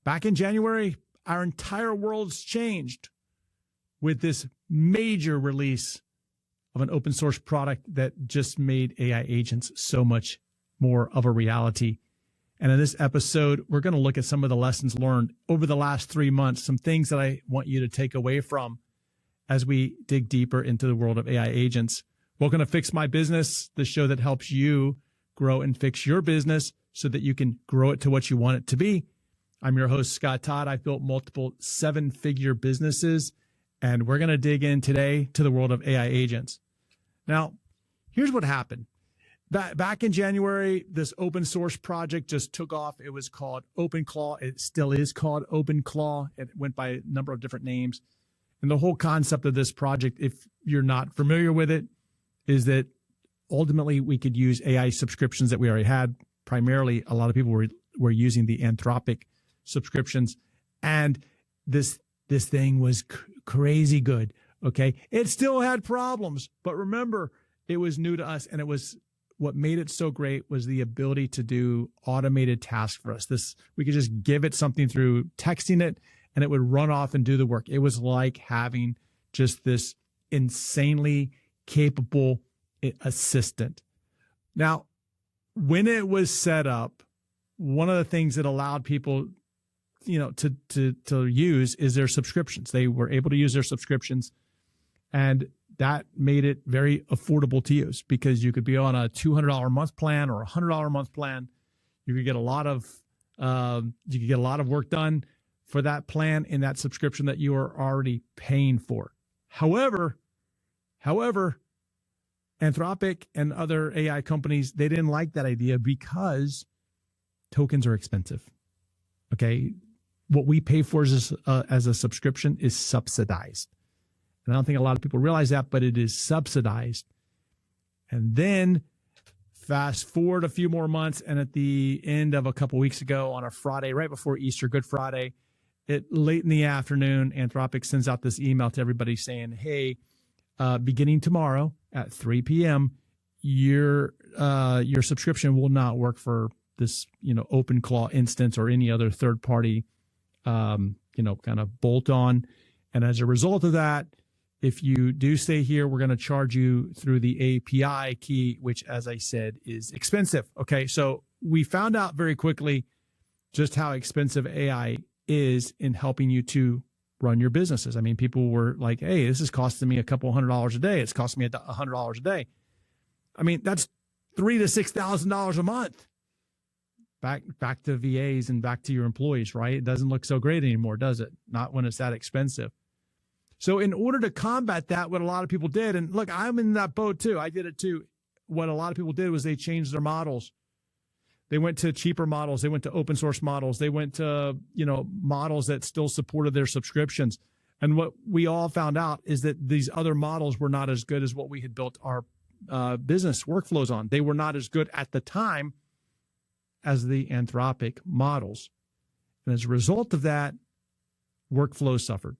Back in January, our entire world's changed with this major release of an open source product that just made AI agents so much more of a reality. And in this episode, we're going to look at some of the lessons learned over the last 3 months, some things that I want you to take away from as we dig deeper into the world of AI agents. Welcome to Fix My Business, the show that helps you grow and fix your business so that you can grow it to what you want it to be. I'm your host, Scott Todd. I've built multiple 7-figure businesses, and we're going to dig in today to the world of AI agents. Now, here's what happened. Back in January, this open source project just took off. It was called OpenClaw. It still is called OpenClaw. It went by a number of different names. And the whole concept of this project, if you're not familiar with it, is that ultimately we could use AI subscriptions that we already had. Primarily, a lot of people were using the Anthropic subscriptions, and this thing was crazy good. Okay, it still had problems, but remember, it was new to us, and it was what made it so great was the ability to do automated tasks for us. We could just give it something through texting it, and it would run off and do the work. It was like having just this insanely capable assistant. Now, when it was set up, one of the things that allowed people to use is their subscriptions. They were able to use their subscriptions, and that made it very affordable to use because you could be on a $200 a month plan or a $100 a month plan. You could get a lot of work done for that plan in that subscription that you are already paying for. However, Anthropic and other AI companies, they didn't like that idea because tokens are expensive. Okay. What we pay for as a subscription is subsidized. And I don't think a lot of people realize that, but it is subsidized. And then fast forward a few more months, and at the end of a couple weeks ago on a Friday, right before Easter, Good Friday, late in the afternoon, Anthropic sends out this email to everybody saying, hey, beginning tomorrow at 3 p.m., your subscription will not work for this, OpenClaw instance or any other third-party kind of bolt on. And as a result of that, if you do stay here, we're going to charge you through the API key, which, as I said, is expensive. Okay. So we found out very quickly just how expensive AI is in helping you to run your businesses. I mean, people were like, hey, this is costing me a couple $100 a day. It's costing me $100 a day. I mean, that's $3,000 to $6,000 a month. Back to VAs and back to your employees, right? It doesn't look so great anymore, does it? Not when it's that expensive. So in order to combat that, what a lot of people did, and look, I'm in that boat too. I did it too. What a lot of people did was they changed their models. They went to cheaper models. They went to open source models. They went to, models that still supported their subscriptions. And what we all found out is that these other models were not as good as what we had built our business workflows on. They were not as good at the time as the Anthropic models. And as a result of that, workflows suffered.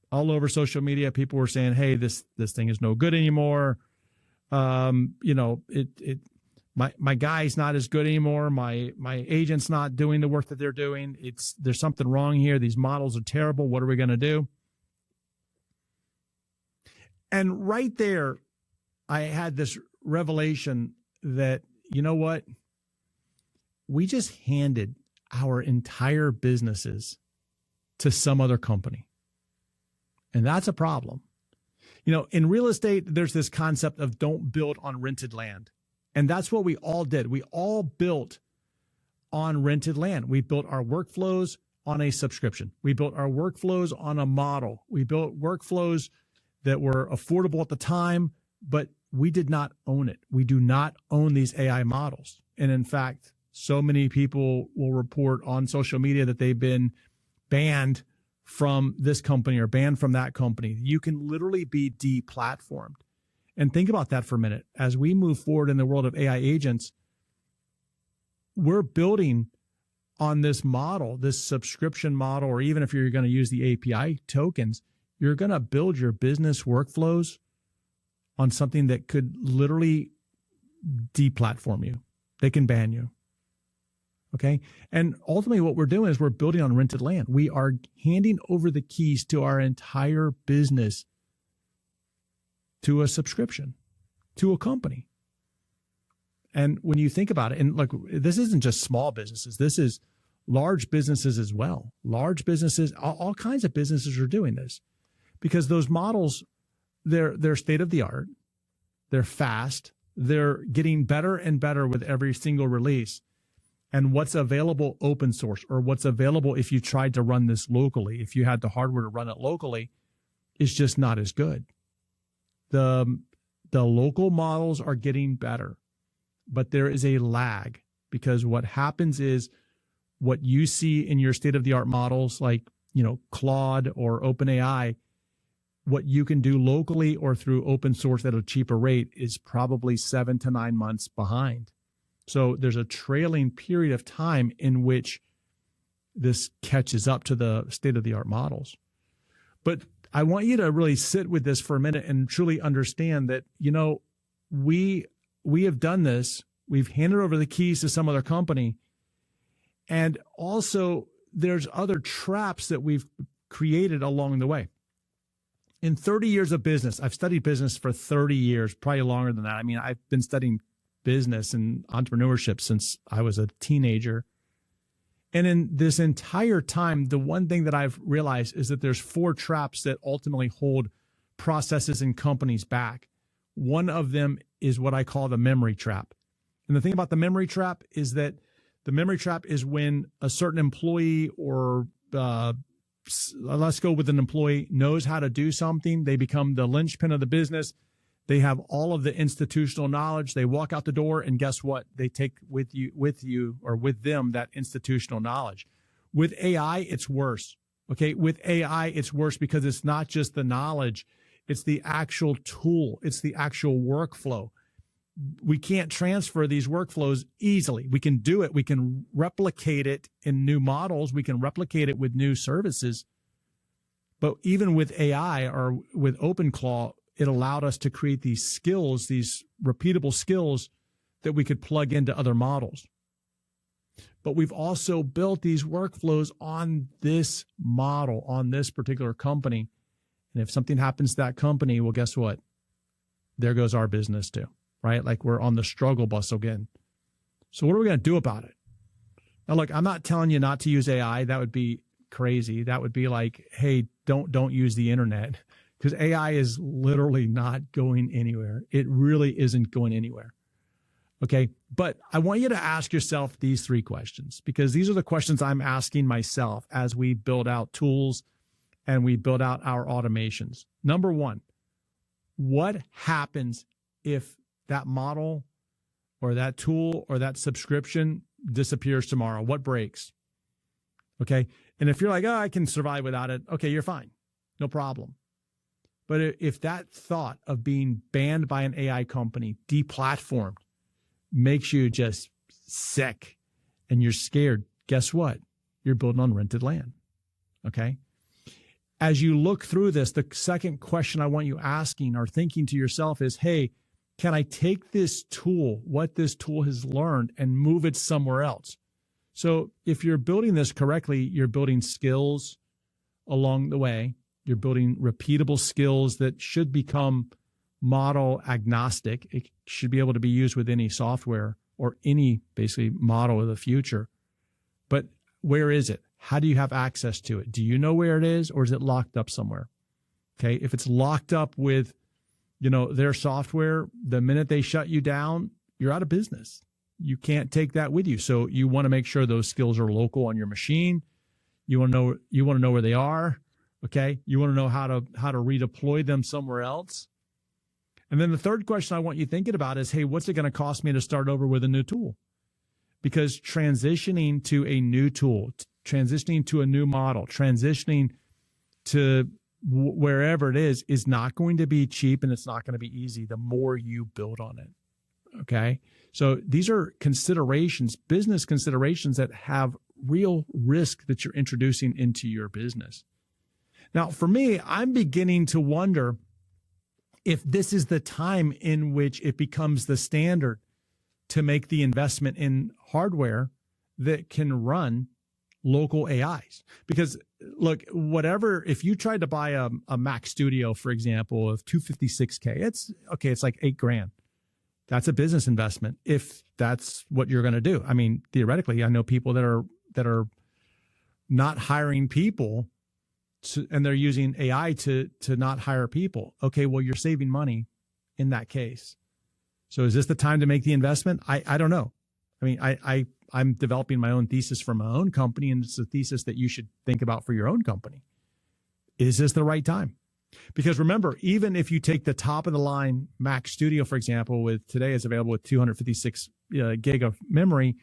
All over social media, people were saying, hey, this thing is no good anymore. My guy's not as good anymore. My agent's not doing the work that they're doing. There's something wrong here. These models are terrible. What are we going to do? And right there, I had this revelation that, you know what? We just handed our entire businesses to some other company. And that's a problem. In real estate, there's this concept of don't build on rented land. And that's what we all did. We all built on rented land. We built our workflows on a subscription. We built our workflows on a model. We built workflows that were affordable at the time, but we did not own it. We do not own these AI models. And in fact, so many people will report on social media that they've been banned from this company or banned from that company. You can literally be deplatformed. And think about that for a minute. As we move forward in the world of AI agents, we're building on this model, this subscription model, or even if you're going to use the API tokens, you're going to build your business workflows on something that could literally deplatform you. They can ban you. Okay. And ultimately what we're doing is we're building on rented land. We are handing over the keys to our entire business to a subscription, to a company. And when you think about it, and look, this isn't just small businesses. This is large businesses as well. Large businesses, all kinds of businesses are doing this because those models, they're state of the art. They're fast. They're getting better and better with every single release. And what's available open source, or what's available if you tried to run this locally, if you had the hardware to run it locally, is just not as good. The local models are getting better, but there is a lag, because what happens is what you see in your state-of-the-art models like, Claude or OpenAI, what you can do locally or through open source at a cheaper rate is probably 7 to 9 months behind. So there's a trailing period of time in which this catches up to the state-of-the-art models. But I want you to really sit with this for a minute and truly understand that, we have done this. We've handed over the keys to some other company. And also there's other traps that we've created along the way. In 30 years of business, I've studied business for 30 years, probably longer than that. I mean, I've been studying business and entrepreneurship since I was a teenager. And in this entire time, the one thing that I've realized is that there's 4 traps that ultimately hold processes and companies back. One of them is what I call the memory trap. And the thing about the memory trap is that the memory trap is when a certain employee, or let's go with an employee, knows how to do something. They become the linchpin of the business. They have all of the institutional knowledge. They walk out the door, and guess what? They take with them that institutional knowledge. With AI, it's worse. Okay. With AI, it's worse because it's not just the knowledge. It's the actual tool. It's the actual workflow. We can't transfer these workflows easily. We can do it. We can replicate it in new models. We can replicate it with new services. But even with AI or with OpenClaw, it allowed us to create these skills, these repeatable skills that we could plug into other models. But we've also built these workflows on this model, on this particular company. And if something happens to that company, well, guess what? There goes our business too, right? Like we're on the struggle bus again. So what are we going to do about it? Now, look, I'm not telling you not to use AI. That would be crazy. That would be like, hey, don't use the internet. Because AI is literally not going anywhere. It really isn't going anywhere. Okay. But I want you to ask yourself these 3 questions, because these are the questions I'm asking myself as we build out tools and we build out our automations. Number 1, what happens if that model or that tool or that subscription disappears tomorrow? What breaks? Okay. And if you're like, oh, I can survive without it. Okay. You're fine. No problem. But if that thought of being banned by an AI company, deplatformed, makes you just sick and you're scared, guess what? You're building on rented land. Okay. As you look through this, the second question I want you asking or thinking to yourself is, hey, can I take this tool, what this tool has learned, and move it somewhere else? So if you're building this correctly, you're building skills along the way. You're building repeatable skills that should become model agnostic. It should be able to be used with any software or any basically model of the future. But where is it? How do you have access to it? Do you know where it is, or is it locked up somewhere? Okay. If it's locked up with, their software, the minute they shut you down, you're out of business. You can't take that with you. So you want to make sure those skills are local on your machine. You want to know where they are. Okay. You want to know how to redeploy them somewhere else. And then the third question I want you thinking about is, hey, what's it going to cost me to start over with a new tool? Because transitioning to a new tool, transitioning to a new model, transitioning to wherever it is not going to be cheap, and it's not going to be easy the more you build on it. Okay. So these are considerations, business considerations that have real risk that you're introducing into your business. Now, for me, I'm beginning to wonder if this is the time in which it becomes the standard to make the investment in hardware that can run local AIs. Because look, if you tried to buy a Mac Studio, for example, of 256K, it's like $8,000. That's a business investment if that's what you're going to do. I mean, theoretically, I know people that are not hiring people and they're using AI to not hire people. Okay, well, you're saving money in that case. So is this the time to make the investment? I don't know. I mean, I'm developing my own thesis for my own company, and it's a thesis that you should think about for your own company. Is this the right time? Because remember, even if you take the top of the line Mac Studio, for example, with today is available with 256 gig of memory.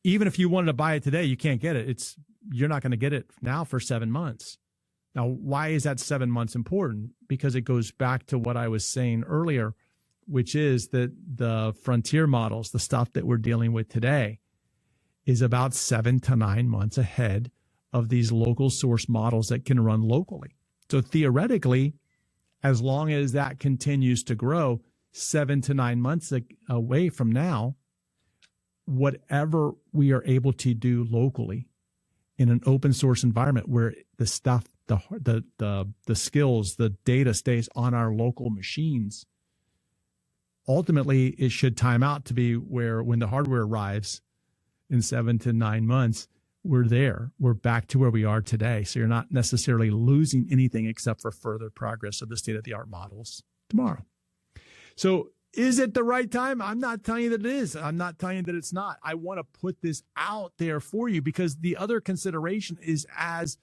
Even if you wanted to buy it today, you can't get it. You're not going to get it now for 7 months. Now, why is that 7 months important? Because it goes back to what I was saying earlier, which is that the frontier models, the stuff that we're dealing with today, is about 7 to 9 months ahead of these local source models that can run locally. So theoretically, as long as that continues to grow 7 to 9 months away from now, whatever we are able to do locally in an open source environment where the stuff, the skills, the data stays on our local machines, ultimately it should time out to be where when the hardware arrives in 7 to 9 months, we're back to where we are today. So you're not necessarily losing anything except for further progress of the state-of-the-art models tomorrow. So is it the right time? I'm not telling you that it is. I'm not telling you that it's not. I want to put this out there for you because the other consideration is as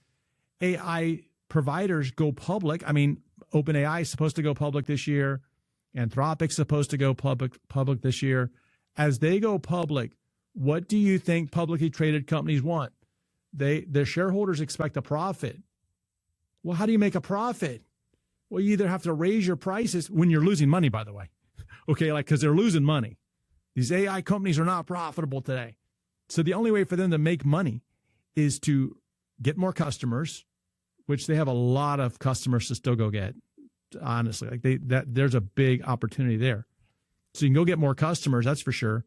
AI providers go public. I mean, OpenAI is supposed to go public this year. Anthropic's supposed to go public this year. As they go public, what do you think publicly traded companies want? Their shareholders expect a profit. Well, how do you make a profit? Well, you either have to raise your prices when you're losing money, by the way. Okay, because they're losing money. These AI companies are not profitable today. So the only way for them to make money is to get more customers, which they have a lot of customers to still go get, honestly. There's a big opportunity there. So you can go get more customers, that's for sure.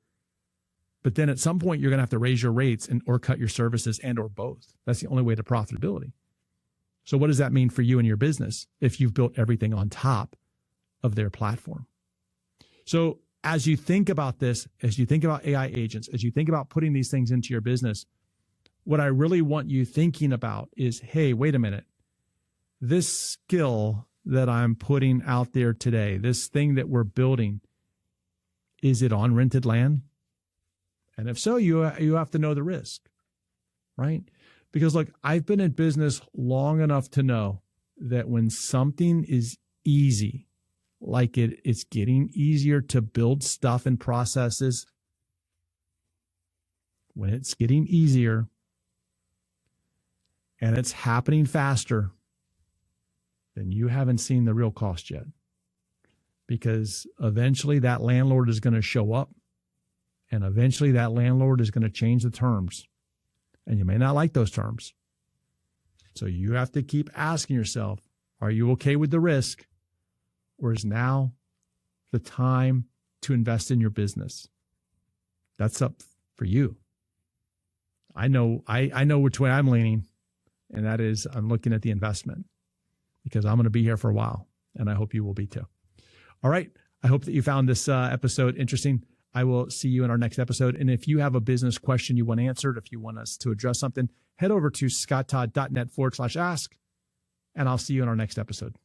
But then at some point, you're going to have to raise your rates or cut your services and or both. That's the only way to profitability. So what does that mean for you and your business if you've built everything on top of their platform? So as you think about this, as you think about AI agents, as you think about putting these things into your business, what I really want you thinking about is, hey, wait a minute. This skill that I'm putting out there today, this thing that we're building, is it on rented land? And if so, you have to know the risk, right? Because look, I've been in business long enough to know that when something is easy, like it's getting easier to build stuff and processes, when it's getting easier and it's happening faster, then you haven't seen the real cost yet. Because eventually that landlord is going to show up. And eventually that landlord is going to change the terms. And you may not like those terms. So you have to keep asking yourself, are you okay with the risk? Or is now the time to invest in your business? That's up for you. I know which way I'm leaning. And that is I'm looking at the investment because I'm going to be here for a while. And I hope you will be too. All right. I hope that you found this episode interesting. I will see you in our next episode. And if you have a business question you want answered, if you want us to address something, head over to scotttodd.net/ask, and I'll see you in our next episode.